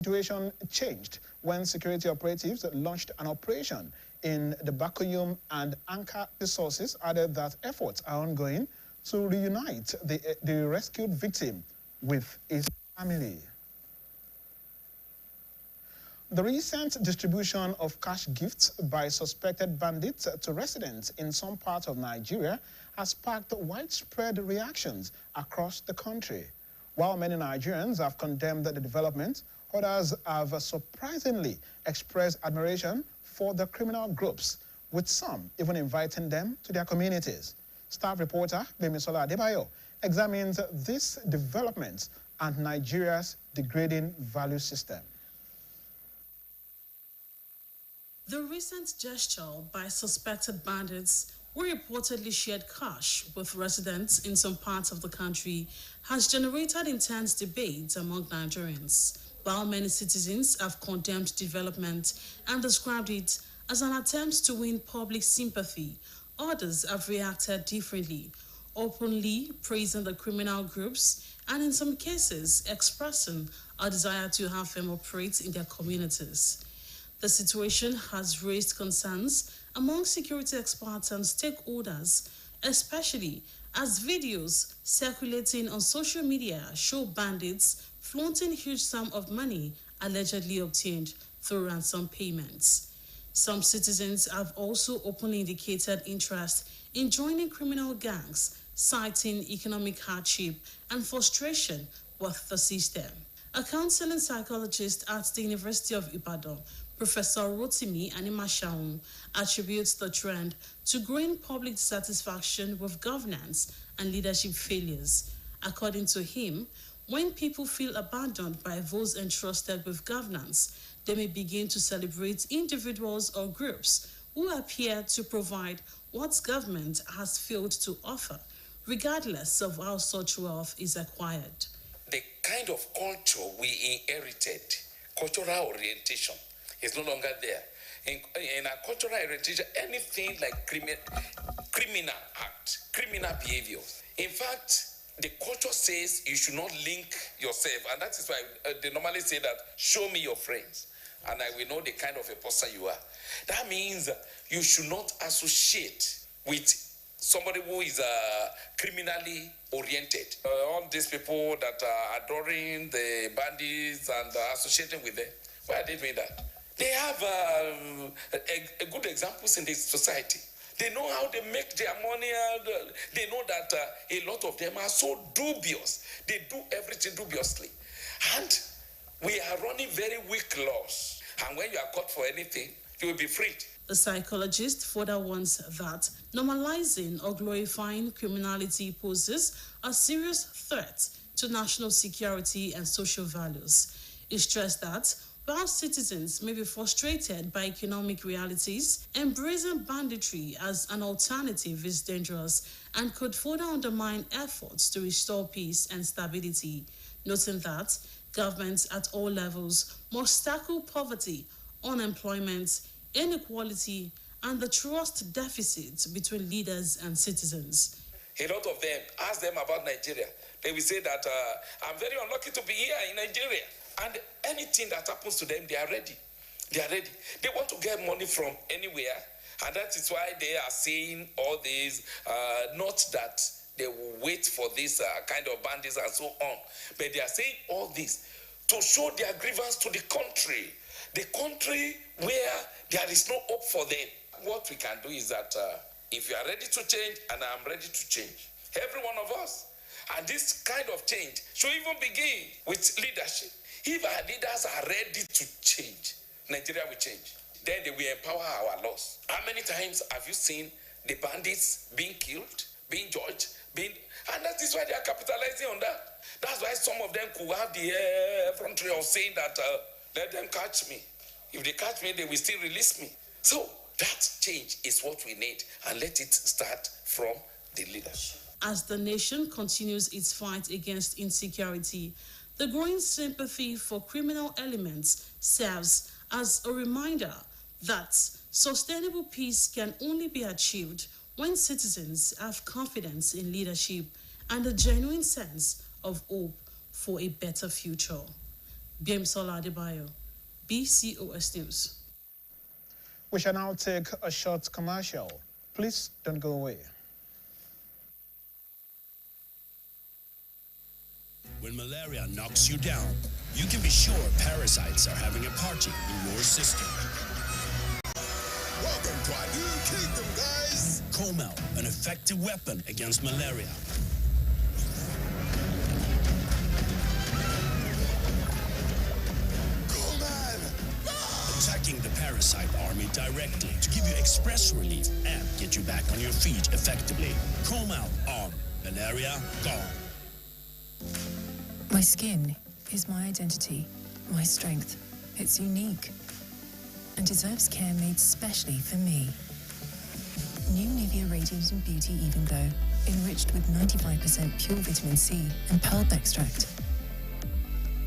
Situation changed when security operatives launched an operation in the Bakoyum and Anka. Sources added that efforts are ongoing to reunite the rescued victim with his family. The recent distribution of cash gifts by suspected bandits to residents in some parts of Nigeria has sparked widespread reactions across the country. While many Nigerians have condemned the development, others have surprisingly expressed admiration for the criminal groups, with some even inviting them to their communities. Staff reporter Bemisola Adebayo examines these developments and Nigeria's degrading value system. The recent gesture by suspected bandits who reportedly shared cash with residents in some parts of the country has generated intense debate among Nigerians. While many citizens have condemned development and described it as an attempt to win public sympathy, others have reacted differently, openly praising the criminal groups and in some cases expressing a desire to have them operate in their communities. The situation has raised concerns among security experts and stakeholders, especially as videos circulating on social media show bandits flaunting huge sums of money allegedly obtained through ransom payments. Some citizens have also openly indicated interest in joining criminal gangs, citing economic hardship and frustration with the system. A counseling psychologist at the University of Ibadan, Professor Rotimi Animashaun, attributes the trend to growing public dissatisfaction with governance and leadership failures. According to him, when people feel abandoned by those entrusted with governance, they may begin to celebrate individuals or groups who appear to provide what government has failed to offer, regardless of how such wealth is acquired. The kind of culture we inherited, cultural orientation, is no longer there. In our cultural orientation, anything like criminal act, criminal behavior. In fact, the culture says you should not link yourself, and that is why they normally say that, show me your friends, and I will know the kind of a person you are. That means you should not associate with somebody who is criminally oriented. All these people that are adoring the bandits and associating with them, why are they doing that? They have a good examples in this society. They know how they make their money, and they know that a lot of them are so dubious. They do everything dubiously. And we are running very weak laws. And when you are caught for anything, you will be freed. The psychologist further warns that normalizing or glorifying criminality poses a serious threat to national security and social values. He stressed that while citizens may be frustrated by economic realities, embracing banditry as an alternative is dangerous and could further undermine efforts to restore peace and stability, noting that governments at all levels must tackle poverty, unemployment, inequality, and the trust deficit between leaders and citizens. A lot of them, ask them about Nigeria. They will say that I'm very unlucky to be here in Nigeria. And anything that happens to them, they are ready. They are ready. They want to get money from anywhere. And that is why they are saying all this, not that they will wait for this kind of bandits and so on. But they are saying all this to show their grievance to the country where there is no hope for them. What we can do is that if you are ready to change, and I'm ready to change, every one of us, and this kind of change should even begin with leadership. If our leaders are ready to change, Nigeria will change. Then they will empower our laws. How many times have you seen the bandits being killed, being judged, and that is why they are capitalizing on that. That's why some of them could have the effrontery of saying that, let them catch me. If they catch me, they will still release me. So that change is what we need, and let it start from the leadership. As the nation continues its fight against insecurity, the growing sympathy for criminal elements serves as a reminder that sustainable peace can only be achieved when citizens have confidence in leadership and a genuine sense of hope for a better future. Biemsola Adebayo, BCOS News. We shall now take a short commercial. Please don't go away. When malaria knocks you down, you can be sure parasites are having a party in your system. Welcome to our new kingdom, guys! Comel, an effective weapon against malaria. Attacking the parasite army directly to give you express relief and get you back on your feet effectively. Comel on. Malaria gone. My skin is my identity, my strength. It's unique and deserves care made specially for me. New Nivea Radiant and Beauty Even Glow, enriched with 95% pure vitamin C and pulp extract.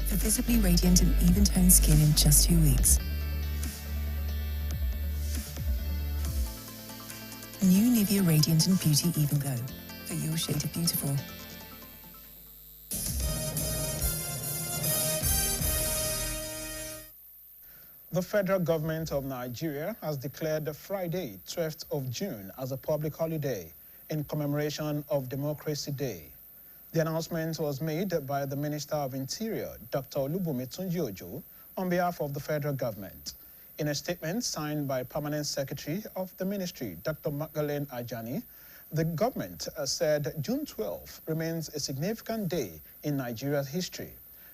For visibly radiant and even-toned skin in just 2 weeks. New Nivea Radiant and Beauty Even Glow, for your shade of beautiful. The federal government of Nigeria has declared Friday, 12th of June, as a public holiday in commemoration of Democracy Day. The announcement was made by the Minister of Interior, Dr. Olubunmi Tunji-Ojo, on behalf of the federal government. In a statement signed by Permanent Secretary of the Ministry, Dr. Magdalene Ajani, the government said June 12 remains a significant day in Nigeria's history.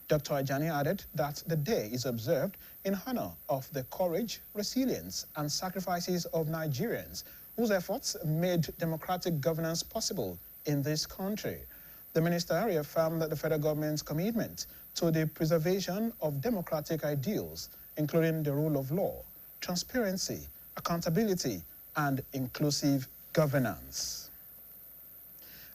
Dr. Ajani added that the day is observed in honor of the courage, resilience, and sacrifices of Nigerians whose efforts made democratic governance possible in this country. The minister reaffirmed the federal government's commitment to the preservation of democratic ideals, including the rule of law, transparency, accountability, and inclusive governance.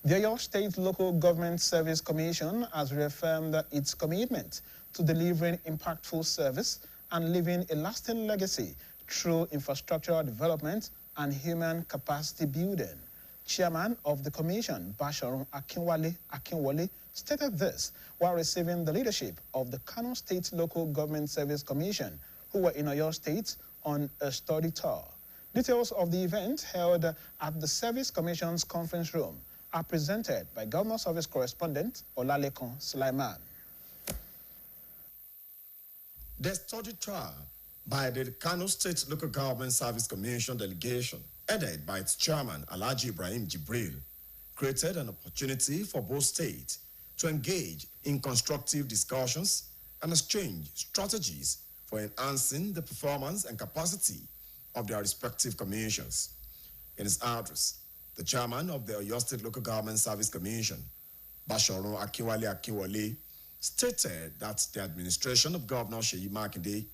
The Oyo State Local Government Service Commission has reaffirmed its commitment to delivering impactful service and leaving a lasting legacy through infrastructural development and human capacity building. Chairman of the Commission, Basharun Akinwale, stated this while receiving the leadership of the Kano State Local Government Service Commission, who were in Oyo State on a study tour. Details of the event held at the Service Commission's conference room are presented by Governor Service Correspondent Olalekan Sulaiman. The study tour by the Kano State Local Government Service Commission delegation, headed by its chairman, Alhaji Ibrahim Jibril, created an opportunity for both states to engage in constructive discussions and exchange strategies for enhancing the performance and capacity of their respective commissions. In his address, the chairman of the Oyo State Local Government Service Commission, Basharun Akinwale, stated that the administration of Governor Seyi Makinde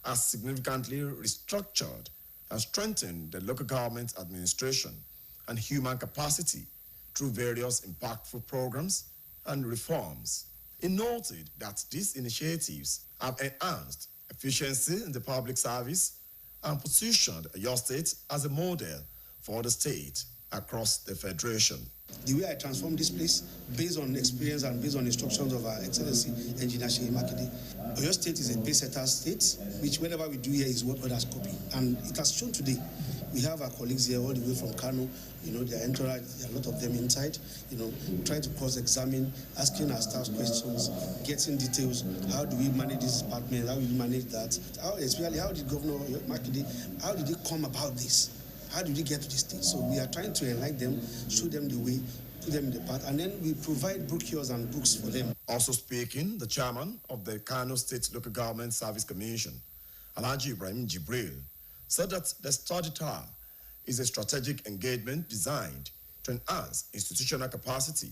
has significantly restructured and strengthened the local government administration and human capacity through various impactful programs and reforms. He noted that these initiatives have enhanced efficiency in the public service and positioned Oyo State as a model for the state across the federation. The way I transform this place, based on experience and based on instructions of Our Excellency Engineer Seyi Makinde, Oyo State is a pace-setter state, which whatever we do here is what others copy. And it has shown today. We have our colleagues here all the way from Kano, their entourage, there are a lot of them inside, trying to cross-examine, asking our staff questions, getting details. How do we manage this department? How do we manage that? Especially, how did Governor Makinde, how did he come about this? How did we get to this stage? So we are trying to enlighten them, show them the way, put them in the path, and then we provide brochures and books for them. Also speaking, the chairman of the Kano State Local Government Service Commission, Alhaji Ibrahim Jibril, said that the study tour is a strategic engagement designed to enhance institutional capacity,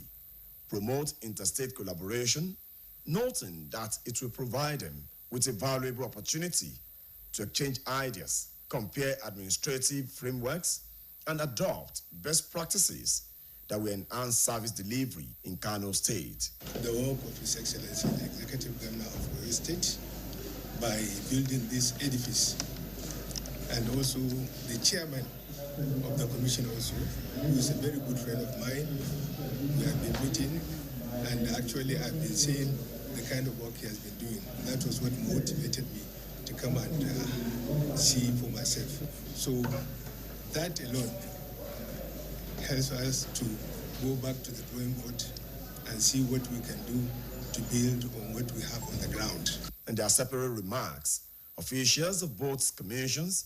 promote interstate collaboration, noting that it will provide them with a valuable opportunity to exchange ideas, compare administrative frameworks, and adopt best practices that will enhance service delivery in Kano State. The work of His Excellency, the Executive Governor of Oyo State, by building this edifice, and also the chairman of the commission also, who is a very good friend of mine. We have been meeting, and actually I've been seeing the kind of work he has been doing. That was what motivated me to come and see for myself. So that alone helps us to go back to the drawing board and see what we can do to build on what we have on the ground. In their separate remarks, officials of both commissions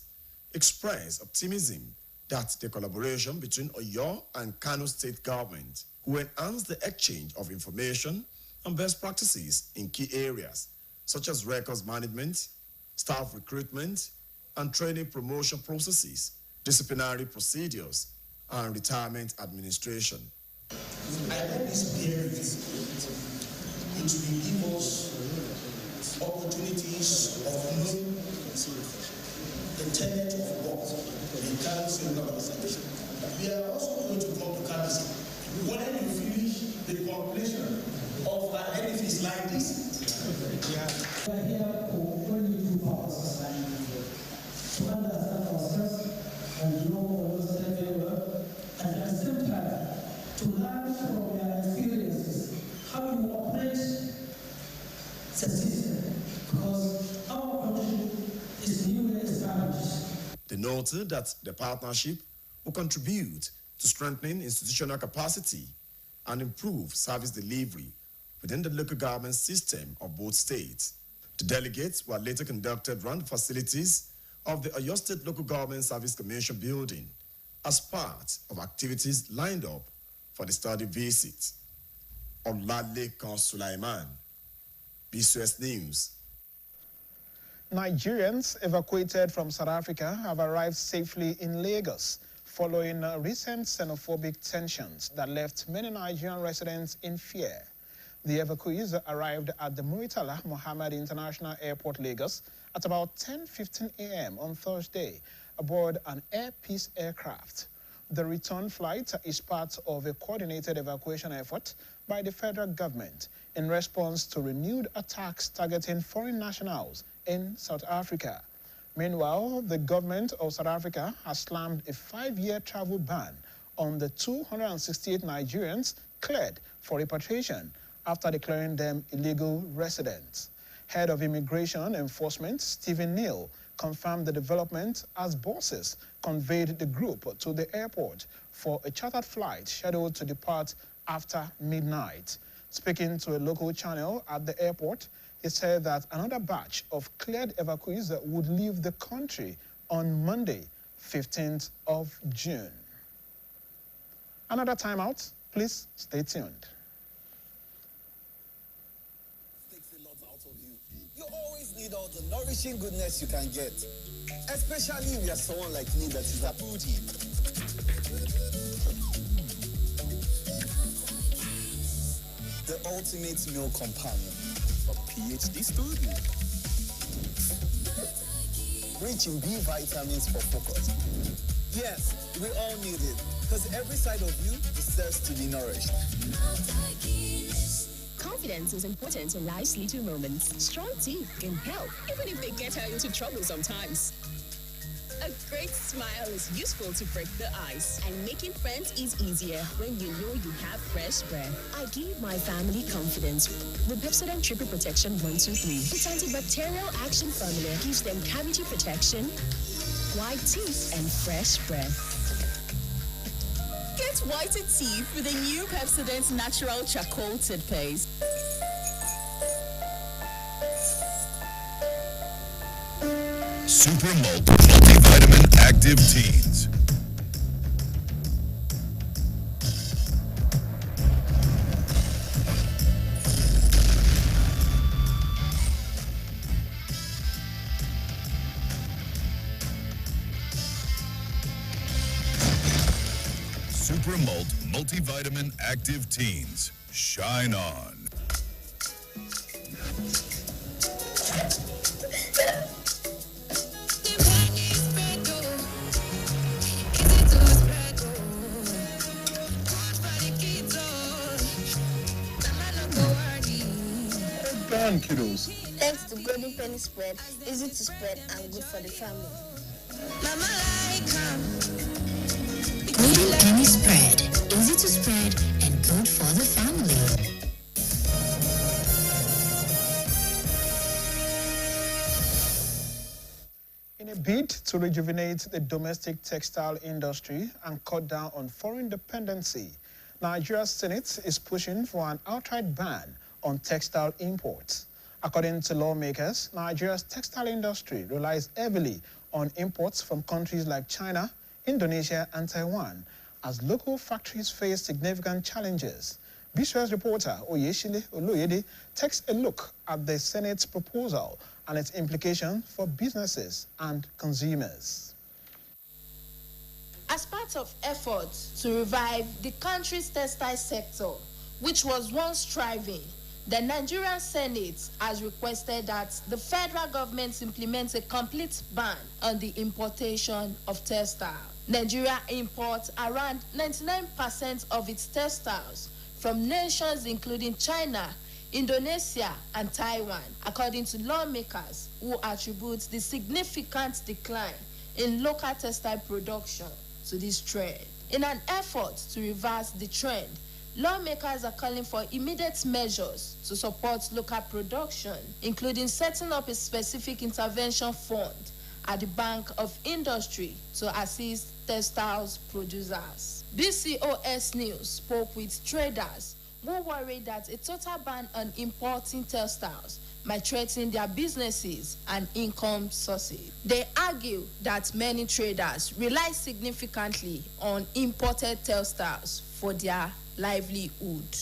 expressed optimism that the collaboration between Oyo and Kano state government will enhance the exchange of information and best practices in key areas such as records management, staff recruitment, and training promotion processes, disciplinary procedures, and retirement administration. I like this period. It will give us opportunities of knowing the tenet of what the currency of organization. We are also going to come to currency. When you finish the completion of an edifice like this, we are here for only two purposes: to understand ourselves and know ourselves very well, and at the same time to learn from their experiences how you operate the system, because our country is newly established. They noted that the partnership will contribute to strengthening institutional capacity and improve service delivery within the local government system of both states. The delegates were later conducted around the facilities of the Oyo State Local Government Service Commission building as part of activities lined up for the study visit. Olalekan Sulaiman, BCOS News. Nigerians evacuated from South Africa have arrived safely in Lagos following recent xenophobic tensions that left many Nigerian residents in fear. The evacuees arrived at the Muritala Mohammed International Airport, Lagos, at about 10:15 a.m. on Thursday aboard an Air Peace aircraft. The return flight is part of a coordinated evacuation effort by the federal government in response to renewed attacks targeting foreign nationals in South Africa. Meanwhile, the government of South Africa has slammed a 5-year travel ban on the 268 Nigerians cleared for repatriation after declaring them illegal residents. Head of Immigration Enforcement, Stephen Neal, confirmed the development as bosses conveyed the group to the airport for a chartered flight scheduled to depart after midnight. Speaking to a local channel at the airport, he said that another batch of cleared evacuees would leave the country on Monday, 15th of June. Another timeout, please stay tuned. You always need all the nourishing goodness you can get, especially if you're someone like me that is a foodie. The ultimate meal companion, a PhD student. Rich in B vitamins for focus. Yes, we all need it, because every side of you deserves to be nourished. Confidence is important in life's little moments. Strong teeth can help, even if they get her into trouble sometimes. A great smile is useful to break the ice, and making friends is easier when you know you have fresh breath. I give my family confidence with Pepsodent Triple Protection 123. Its antibacterial action formula gives them cavity protection, white teeth, and fresh breath. Get whiter teeth with the new Pepsodent Natural Charcoal Toothpaste. Super Multivitamin Active Teens. Super Multivitamin Active Teens. Shine on. Kiddos. Thanks to Golden Penny Spread, easy to spread and good for the family. Golden Penny Spread, easy to spread and good for the family. In a bid to rejuvenate the domestic textile industry and cut down on foreign dependency, Nigeria's Senate is pushing for an outright ban on textile imports. According to lawmakers, Nigeria's textile industry relies heavily on imports from countries like China, Indonesia, and Taiwan, as local factories face significant challenges. BCOS reporter Oyeshile Oloyede takes a look at the Senate's proposal and its implications for businesses and consumers. As part of efforts to revive the country's textile sector, which was once thriving, the Nigerian Senate has requested that the federal government implement a complete ban on the importation of textiles. Nigeria imports around 99% of its textiles from nations including China, Indonesia, and Taiwan, according to lawmakers who attribute the significant decline in local textile production to this trend. In an effort to reverse the trend, lawmakers are calling for immediate measures to support local production, including setting up a specific intervention fund at the Bank of Industry to assist textiles producers. BCOS News spoke with traders who worry that a total ban on importing textiles might threaten their businesses and income sources. They argue that many traders rely significantly on imported textiles for their livelihood,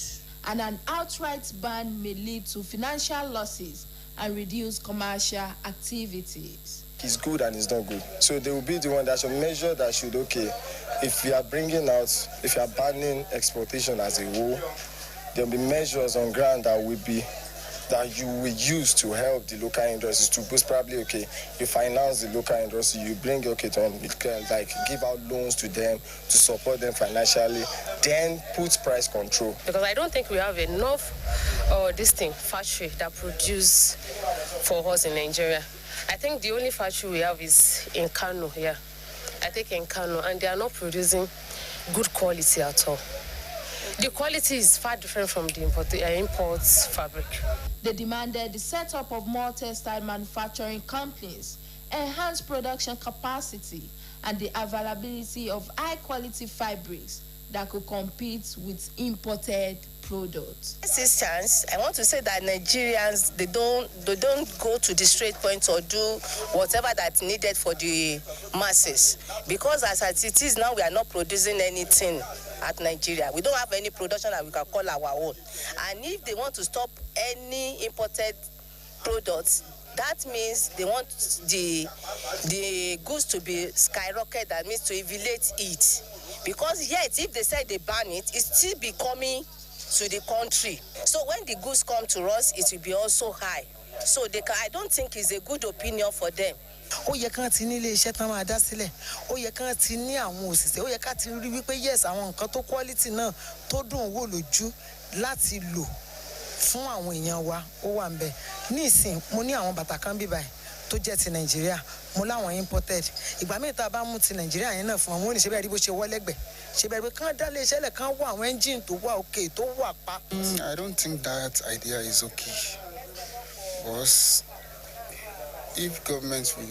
and an outright ban may lead to financial losses and reduce commercial activities. It's good and it's not good. So they will be the one that should measure that should, okay, if you are bringing out, if you are banning exportation as a whole, there will be measures on ground that you will use to help the local industries to boost. Probably, okay, you finance the local industry, you bring, okay, to like give out loans to them to support them financially, then put price control. Because I don't think we have enough factory that produce for us in Nigeria. I think the only factory we have is in Kano here. I think in Kano, and they are not producing good quality at all. The quality is far different from the import fabric. They demanded the setup of more textile manufacturing companies, enhanced production capacity, and the availability of high-quality fabrics that could compete with imported products. This chance, I want to say that Nigerians, they don't go to the straight point or do whatever that's needed for the masses. Because as it is now, we are not producing anything at Nigeria. We don't have any production that we can call our own. And if they want to stop any imported products, that means they want the goods to be skyrocketed. That means to evaluate it. Because yet, if they say they ban it, it's still be coming to the country. So when the goods come to us, it will be also high. So I don't think it's a good opinion for them. Ó yẹ kán ti ní ilé iṣẹ́ tán máa dá sílẹ̀, ó yẹ kán ti ní àwọn òṣìṣẹ́, ó yẹ ká ti rí wípé yes àwọn nǹkan tó quality náà tó dùn wò lójú láti lò fún àwọn èèyàn wa ó wà ńbẹ̀. Nísìn mo ní àwọn bàtà kan bí báyìí tó jẹ́ ti Nàìjíríà, mo láwọn imported. Ìgbà míì tá bá mú ti Nàìjíríà yẹn náà fún wọn, wọ́n ní ṣe bẹ́ẹ̀ rí bó ṣe wọ́lẹ́gbẹ̀. Ṣe bẹ́ẹ̀ pé kán dá ilé iṣẹ́ lẹ̀ kán wá àwọn engine tó wà okay tó wà pa. I don't think that idea is okay. Because if governments will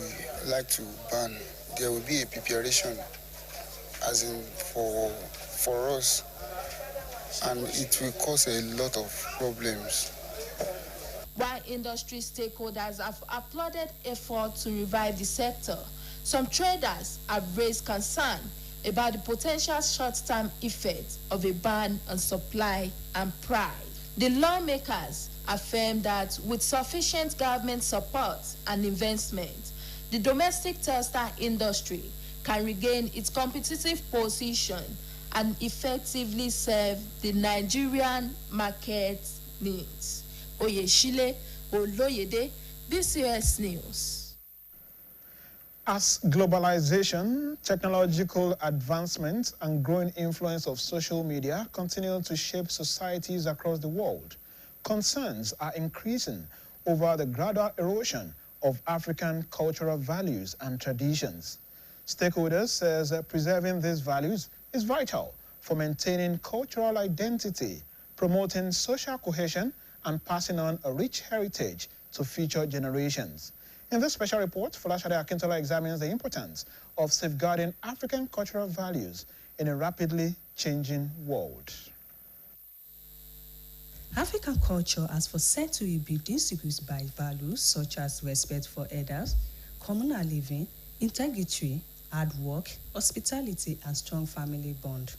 like to ban, there will be a preparation, as in for us, and it will cause a lot of problems. While industry stakeholders have applauded efforts to revive the sector, some traders have raised concern about the potential short-term effects of a ban on supply and price. The lawmakers affirm that with sufficient government support and investment, the domestic textile industry can regain its competitive position and effectively serve the Nigerian market needs. Oyeshile Oloyede, BCOS News. As globalization, technological advancements, and growing influence of social media continue to shape societies across the world, concerns are increasing over the gradual erosion of African cultural values and traditions. Stakeholders says that preserving these values is vital for maintaining cultural identity, promoting social cohesion, and passing on a rich heritage to future generations. In this special report, Folashade Akintola examines the importance of safeguarding African cultural values in a rapidly changing world. African culture has for centuries been distinguished by values such as respect for elders, communal living, integrity, hard work, hospitality, and strong family bond.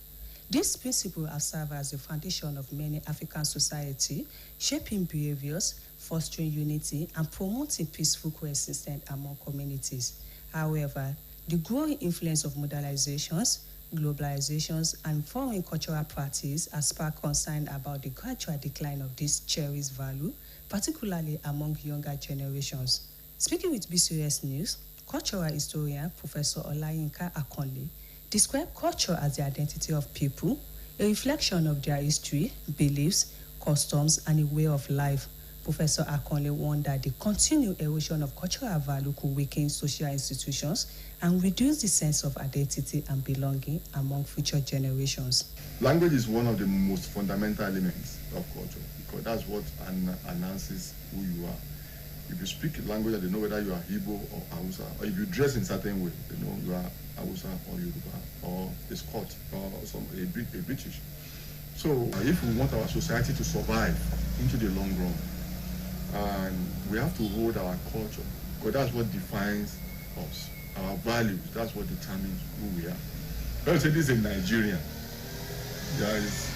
These principles have served as the foundation of many African societies, shaping behaviors, fostering unity, and promoting peaceful coexistence among communities. However, the growing influence of modernizations, globalizations, and foreign cultural practice has sparked concern about the gradual decline of this cherished value, particularly among younger generations. Speaking with BCOS News, cultural historian Professor Olayinka Akonle described culture as the identity of people, a reflection of their history, beliefs, customs, and a way of life. Professor Akonle warned that the continued erosion of cultural value could weaken social institutions and reduce the sense of identity and belonging among future generations. Language is one of the most fundamental elements of culture because that's what announces who you are. If you speak a language, they know whether you are Igbo or Hausa, or if you dress in a certain way, they know you are Hausa or Yoruba or a Scot or a British. So if we want our society to survive into the long run, and we have to hold our culture, because that's what defines us. Our values, that's what determines who we are. When you say this is a Nigerian, there is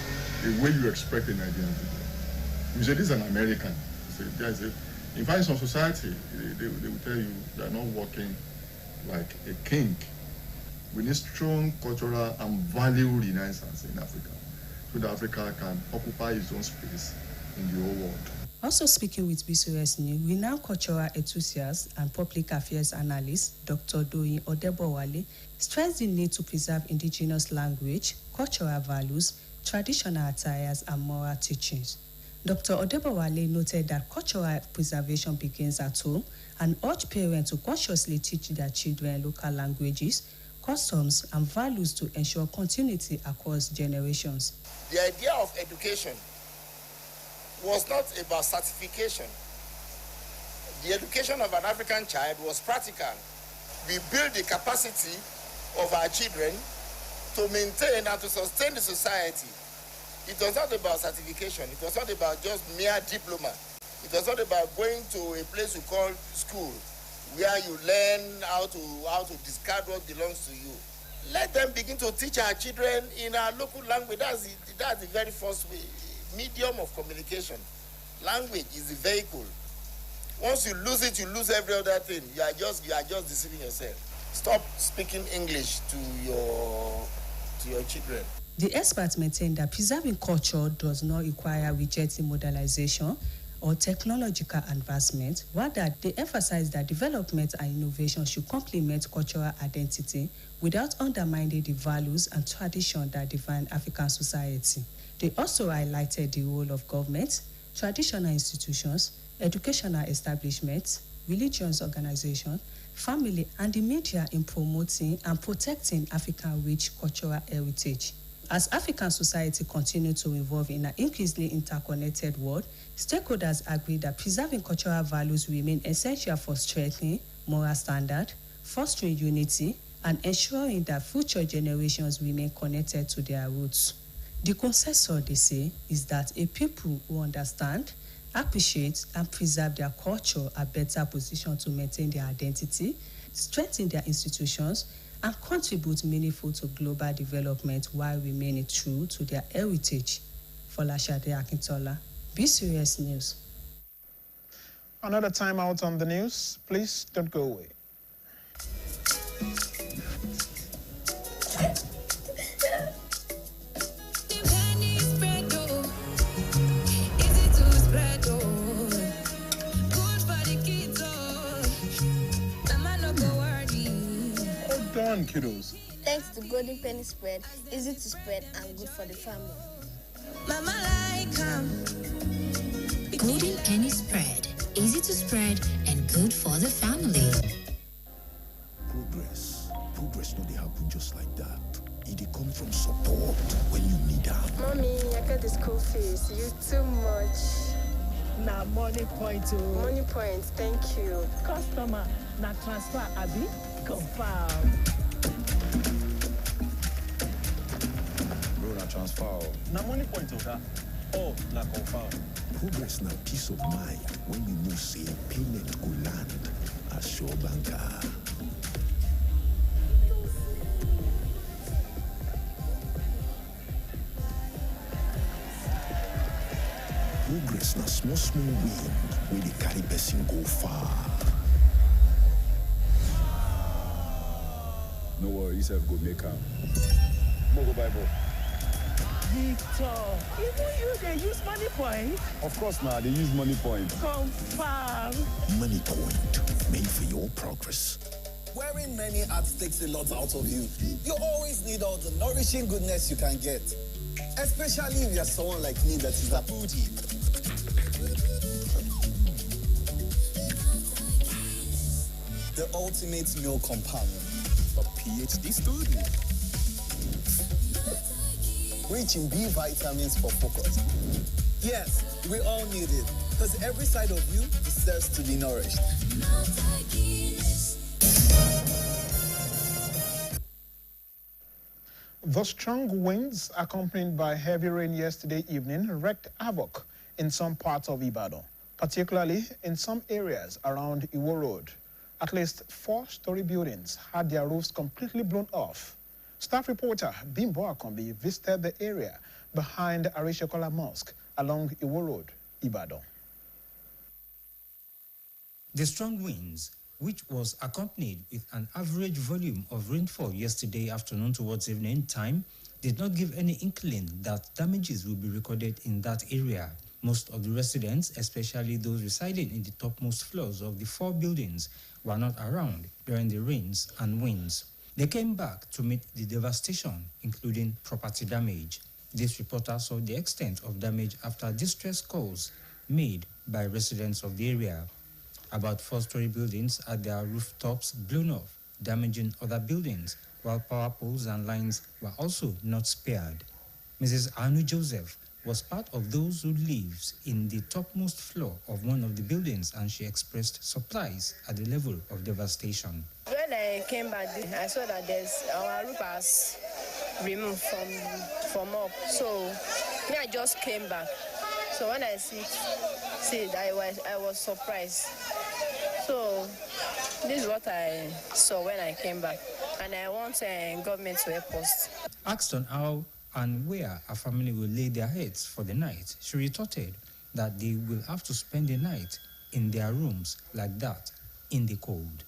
a way you expect a Nigerian to be. You say this is an American. In fact, some society, they will tell you they are not working like a king. We need strong cultural and value renaissance in Africa, so that Africa can occupy its own space in the whole world. Also speaking with BCOS News, renowned cultural enthusiast and public affairs analyst Dr. Doyin Odebowale stressed the need to preserve indigenous language, cultural values, traditional attires, and moral teachings. Dr. Odebowale noted that cultural preservation begins at home and urged parents to consciously teach their children local languages, customs, and values to ensure continuity across generations. The idea of education was not about certification. The education of an African child was practical. We build the capacity of our children to maintain and to sustain the society. It was not about certification. It was not about just mere diploma. It was not about going to a place you call school, where you learn how to discard what belongs to you. Let them begin to teach our children in our local language. That's the very first way. Medium of communication. Language is the vehicle. Once you lose it, you lose every other thing. You are just deceiving yourself. Stop speaking English to your children. The experts maintain that preserving culture does not require rejecting modernization or technological advancement. Rather, they emphasize that development and innovation should complement cultural identity without undermining the values and tradition that define African society. They also highlighted the role of government, traditional institutions, educational establishments, religious organizations, family, and the media in promoting and protecting African-rich cultural heritage. As African society continues to evolve in an increasingly interconnected world, stakeholders agree that preserving cultural values remain essential for strengthening moral standards, fostering unity, and ensuring that future generations remain connected to their roots. The consensus, they say, is that a people who understand, appreciate, and preserve their culture are better positioned to maintain their identity, strengthen their institutions, and contribute meaningfully to global development while remaining true to their heritage. Folashade Akintola, BCOS News. Another time out on the news. Please don't go away. Kiddos. Thanks to Golden Penny Spread, easy to spread and good for the family. Mama like Golden Penny Spread, easy to spread and good for the family. Progress no dey happen just like that. It come from support when you need help. Mommy, I got the school fees. You too much. na money point. Money point, thank you. Customer, na transfer, abi? Confirm. Bro, na transfer. Na money point, Oga. Oh, na confirm. Progress na peace of mind when you know say payment go land as Sure Banker. Progress na small win wey dey carry person go far. No worry, yourself go make am. Mo go buy more. Victor, even you dey use money point? Of course now, they use money point. Confirm. Money Point, made for your progress. Wearing many hats takes a lot out of you. You always need all the nourishing goodness you can get. Especially if you're someone like me that is a foodie. The ultimate meal companion. A PhD student. Rich in B vitamins for focus. Yes, we all need it. Because every side of you deserves to be nourished. The strong winds accompanied by heavy rain yesterday evening wreaked havoc in some parts of Ibadan, particularly in some areas around Iwo Road. At least 4-story buildings had their roofs completely blown off. Staff reporter Bimbo Akombi visited the area behind Arishekola Mosque along Iwo Road, Ibadan. The strong winds, which was accompanied with an average volume of rainfall yesterday afternoon towards evening time, did not give any inkling that damages will be recorded in that area. Most of the residents, especially those residing in the topmost floors of the 4 buildings, were not around during the rains and winds. They came back to meet the devastation, including property damage. This reporter saw the extent of damage after distress calls made by residents of the area. About 4-story buildings had their rooftops blown off, damaging other buildings, while power poles and lines were also not spared. Mrs. Anu Joseph was part of those who lives in the topmost floor of one of the buildings, and she expressed surprise at the level of devastation. When I came back, I saw that our roof has removed from up. So me, I just came back. So when I see it, I was surprised. So this is what I saw when I came back, and I want government to help us. Asked on how and where a family will lay their heads for the night, she retorted that they will have to spend the night in their rooms like that in the cold.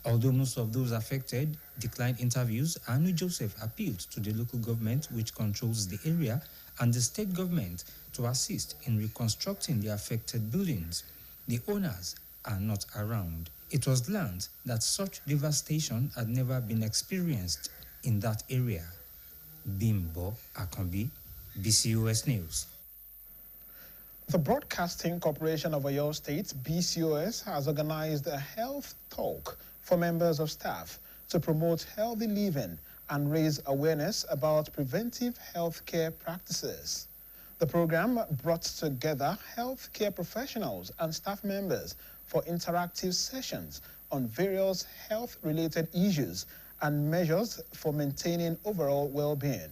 Although most of those affected declined interviews, Anu Joseph appealed to the local government, which controls the area, and the state government to assist in reconstructing the affected buildings. The owners are not around. It was learned that such devastation had never been experienced in that area. Bimbo Akombi, BCOS News. The Broadcasting Corporation of Oyo State, BCOS, has organized a health talk for members of staff to promote healthy living and raise awareness about preventive healthcare practices. The program brought together healthcare professionals and staff members for interactive sessions on various health-related issues and measures for maintaining overall well-being.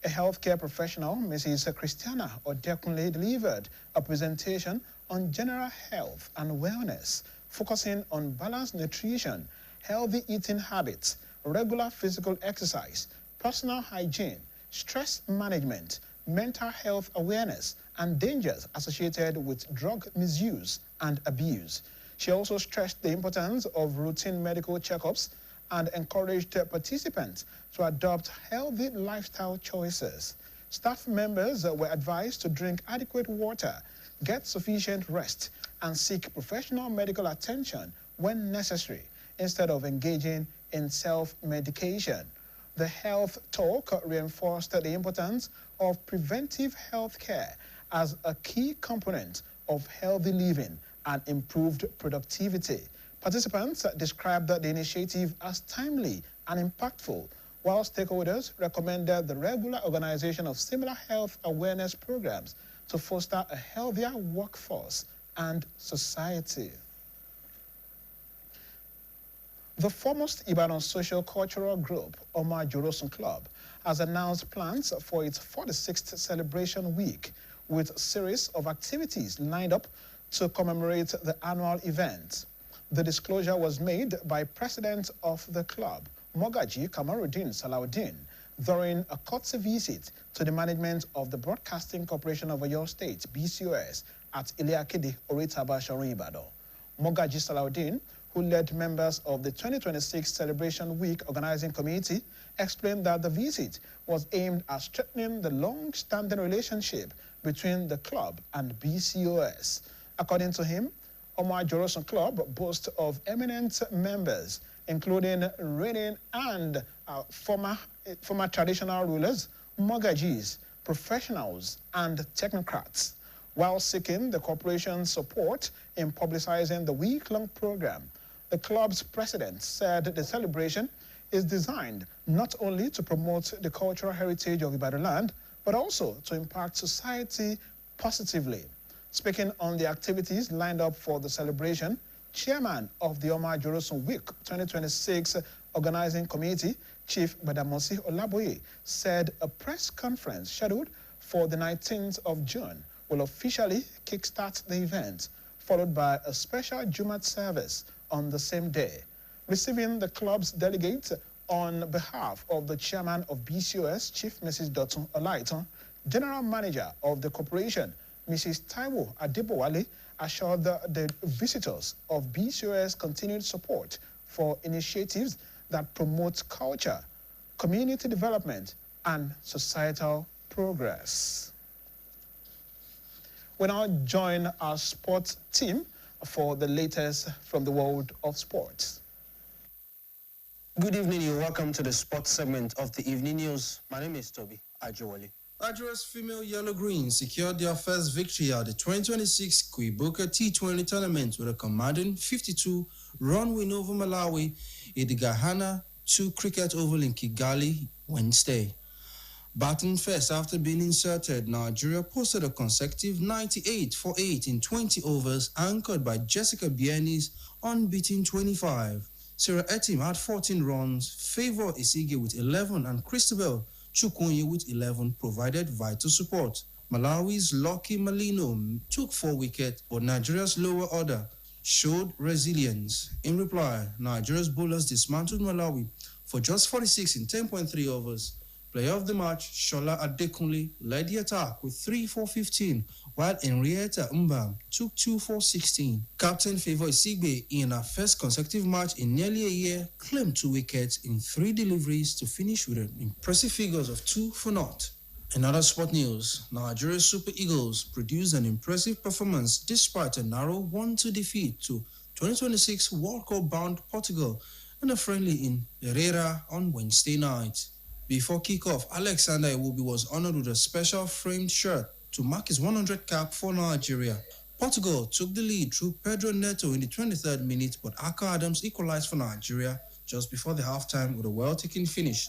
A healthcare professional, Mrs. Christiana Odekunle, delivered a presentation on general health and wellness, focusing on balanced nutrition, healthy eating habits, regular physical exercise, personal hygiene, stress management, mental health awareness, and dangers associated with drug misuse and abuse. She also stressed the importance of routine medical checkups and encouraged participants to adopt healthy lifestyle choices. Staff members were advised to drink adequate water, get sufficient rest, and seek professional medical attention when necessary, instead of engaging in self-medication. The health talk reinforced the importance of preventive health care as a key component of healthy living and improved productivity. Participants described the initiative as timely and impactful, while stakeholders recommended the regular organization of similar health awareness programs to foster a healthier workforce and society. The foremost Ibadan socio-cultural group, Omar Jorosun Club, has announced plans for its 46th celebration week with a series of activities lined up to commemorate the annual event. The disclosure was made by President of the club, Mogaji Kamaruddin Salahuddin, during a courtesy visit to the management of the Broadcasting Corporation of Oyo State, BCOS, at Iliakide, Oritaba, Shorun, Ibadan. Mogaji Salahuddin, who led members of the 2026 Celebration Week Organizing Committee, explained that the visit was aimed at strengthening the long-standing relationship between the club and BCOS. According to him, Omar Jorosun Club boasts of eminent members, including reigning and former traditional rulers, mogajis, professionals, and technocrats. While seeking the corporation's support in publicizing the week-long program, the club's president said the celebration is designed not only to promote the cultural heritage of Ibadan land, but also to impact society positively. Speaking on the activities lined up for the celebration, Chairman of the Omar Jorosun Week 2026 Organizing Committee, Chief Badamosi Olaboye, said a press conference scheduled for the 19th of June will officially kickstart the event, followed by a special Jumat service on the same day. Receiving the club's delegate on behalf of the chairman of BCOS, Chief Mrs. Dotun Olaitan, General Manager of the corporation, Mrs. Taiwo Adebowale, assured the visitors of BCOS continued support for initiatives that promote culture, community development, and societal progress. We now join our sports team for the latest from the world of sports. Good evening and welcome to the sports segment of the evening news. My name is Toby Ajewale. Nigeria's female Yellow-Green secured their first victory at the 2026 Kuibuka T20 tournament with a commanding 52-run win over Malawi at the Gahana 2 Cricket Oval in Kigali Wednesday. Batting first after being inserted, Nigeria posted a consecutive 98 for 8 in 20 overs, anchored by Jessica Bieni's unbeaten 25. Sarah Etim had 14 runs, Favour Isige with 11, and Christabel Chukwunye with 11 provided vital support. Malawi's Lucky Malino took 4 wickets, but Nigeria's lower order showed resilience. In reply, Nigeria's bowlers dismantled Malawi for just 46 in 10.3 overs. Player of the match, Shola Adekunle, led the attack with 3 for 15, while Henrietta Mbam took 2 for 16. Captain Favour Isigbe, in her first consecutive match in nearly a year, claimed 2 wickets in 3 deliveries to finish with an impressive figures of 2 for 0. In other sport news, Nigeria's Super Eagles produced an impressive performance despite a narrow 1-2 defeat to 2026 World Cup-bound Portugal in a friendly in Herrera on Wednesday night. Before kickoff, Alexander Iwobi was honored with a special framed shirt to mark his 100th cap for Nigeria. Portugal took the lead through Pedro Neto in the 23rd minute, but Aka Adams equalized for Nigeria just before the halftime with a well-taken finish.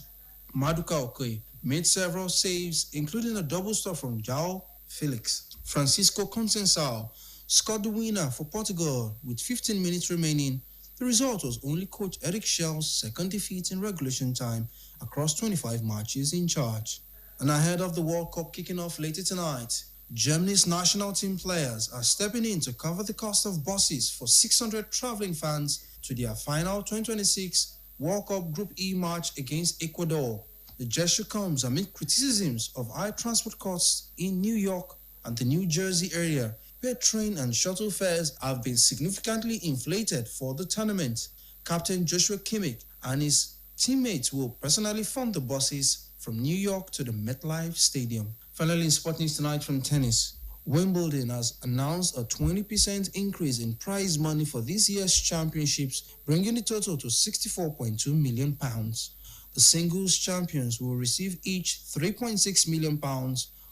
Maduka Okoye made several saves, including a double stop from João Felix. Francisco Conceição scored the winner for Portugal with 15 minutes remaining. The result was only coach Eric Schell's second defeat in regulation time across 25 matches in charge. And ahead of the World Cup kicking off later tonight, Germany's national team players are stepping in to cover the cost of buses for 600 traveling fans to their final 2026 World Cup Group E match against Ecuador. The gesture comes amid criticisms of high transport costs in New York and the New Jersey area, where train and shuttle fares have been significantly inflated for the tournament. Captain Joshua Kimmich and his teammates will personally fund the buses from New York to the MetLife Stadium. Finally, in sport news tonight from tennis, Wimbledon has announced a 20% increase in prize money for this year's championships, bringing the total to £64.2 million. The singles champions will receive each £3.6 million,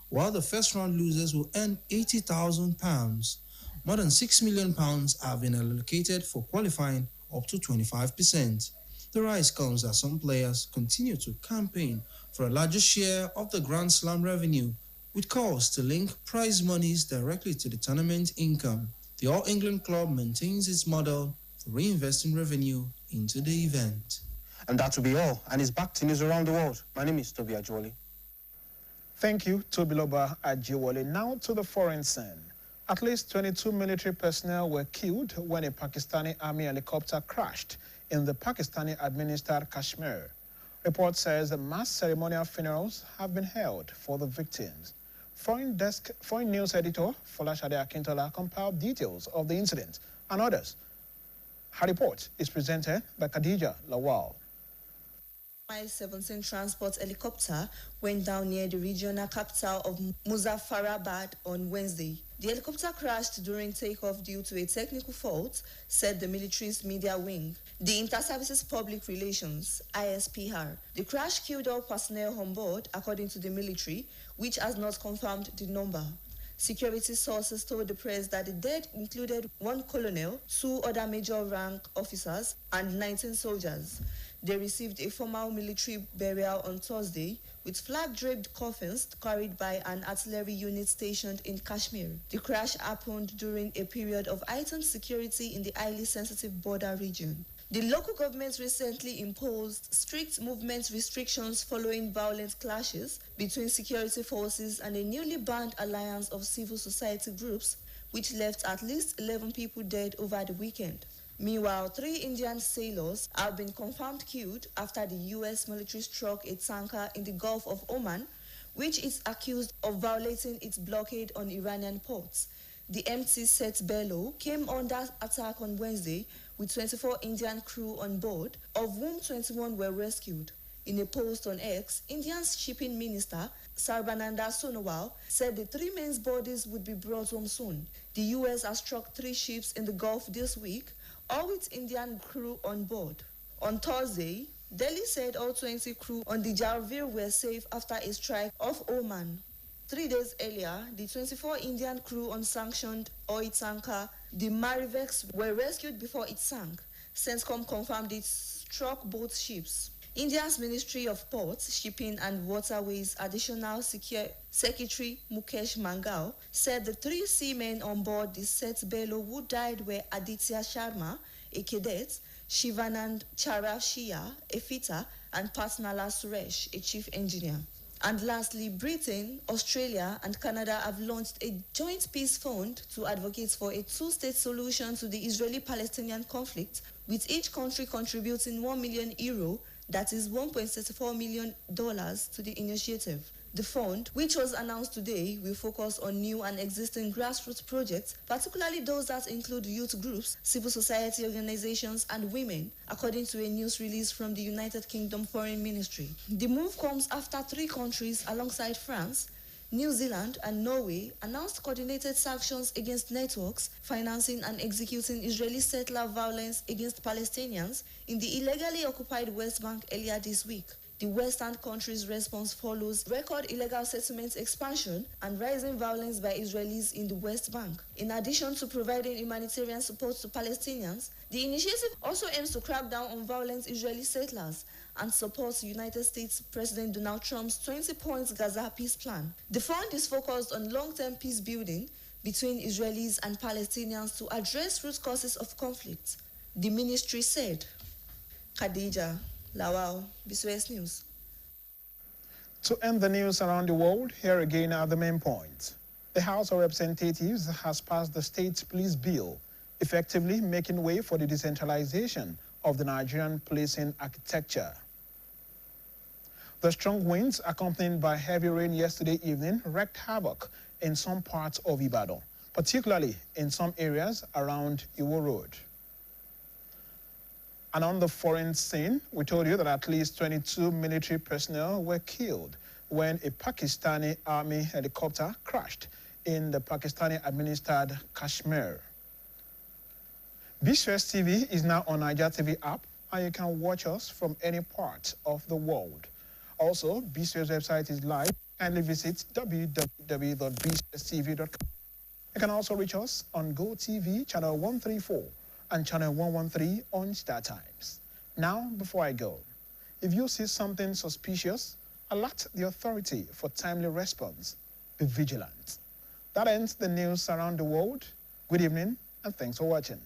while the first-round losers will earn £80,000. More than £6 million have been allocated for qualifying up to 25%. The rise comes as some players continue to campaign for a larger share of the Grand Slam revenue, with calls to link prize monies directly to the tournament income. The All England club maintains its model for reinvesting revenue into the event. And that will be all. And it's back to news around the world. My name is Toby Ajwoli. Thank you, Tobiloba Ajiwale. Now to the foreign scene. At least 22 military personnel were killed when a Pakistani army helicopter crashed in the Pakistani-administered Kashmir. Report says that mass ceremonial funerals have been held for the victims. Foreign News Editor Folashade Akintola compiled details of the incident and others. Her report is presented by Khadija Lawal. Mi-17 transport helicopter went down near the regional capital of Muzaffarabad on Wednesday. The helicopter crashed during takeoff due to a technical fault, said the military's media wing, the Inter-Services Public Relations, ISPR. The crash killed all personnel on board, according to the military, which has not confirmed the number. Security sources told the press that the dead included 1 colonel, 2 other major rank officers, and 19 soldiers. They received a formal military burial on Thursday with flag-draped coffins carried by an artillery unit stationed in Kashmir. The crash happened during a period of heightened security in the highly sensitive border region. The local government recently imposed strict movement restrictions following violent clashes between security forces and a newly banned alliance of civil society groups, which left at least 11 people dead over the weekend. Meanwhile, 3 Indian sailors have been confirmed killed after the U.S. military struck a tanker in the Gulf of Oman, which is accused of violating its blockade on Iranian ports. The MT Set Bello came under attack on Wednesday with 24 Indian crew on board, of whom 21 were rescued. In a post on X, India's shipping minister, Sarbananda Sonowal, said the 3 men's bodies would be brought home soon. The U.S. has struck 3 ships in the Gulf this week, all with Indian crew on board. On Thursday, Delhi said all 20 crew on the Jalvir were safe after a strike off Oman. 3 days earlier, the 24 Indian crew on sanctioned oil tanker, the Marivex, were rescued before it sank. CENTCOM confirmed it struck both ships. India's Ministry of Ports, Shipping and Waterways Additional Secretary Mukesh Mangal said the 3 seamen on board the Set Bello who died were Aditya Sharma, a cadet, Shivanand Charashia, a fitter, and Patnala Suresh, a chief engineer. And lastly, Britain, Australia, and Canada have launched a joint peace fund to advocate for a 2-state solution to the Israeli-Palestinian conflict, with each country contributing €1 million, that is $1.34 million, to the initiative. The fund, which was announced today, will focus on new and existing grassroots projects, particularly those that include youth groups, civil society organizations, and women, according to a news release from the United Kingdom Foreign Ministry. The move comes after 3 countries, alongside France, New Zealand, and Norway, announced coordinated sanctions against networks financing and executing Israeli settler violence against Palestinians in the illegally occupied West Bank earlier this week. The Western country's response follows record illegal settlement expansion and rising violence by Israelis in the West Bank. In addition to providing humanitarian support to Palestinians, the initiative also aims to crack down on violent Israeli settlers and supports United States President Donald Trump's 20-point Gaza peace plan. The fund is focused on long-term peace building between Israelis and Palestinians to address root causes of conflict, the ministry said. Khadija Lawal, BCOS News. To end the news around the world, here again are the main points. The House of Representatives has passed the State Police Bill, effectively making way for the decentralization of the Nigerian policing architecture. The strong winds, accompanied by heavy rain yesterday evening, wreaked havoc in some parts of Ibadan, particularly in some areas around Iwo Road. And on the foreign scene, we told you that at least 22 military personnel were killed when a Pakistani army helicopter crashed in the Pakistani-administered Kashmir. BCOS TV is now on Niger TV app, and you can watch us from any part of the world. Also, BCOS website is live. Kindly visit www.bcostv.com. You can also reach us on GoTV channel 134 and channel 113 on Star Times. Now, before I go, if you see something suspicious, alert the authority for timely response. Be vigilant. That ends the news around the world. Good evening, and thanks for watching.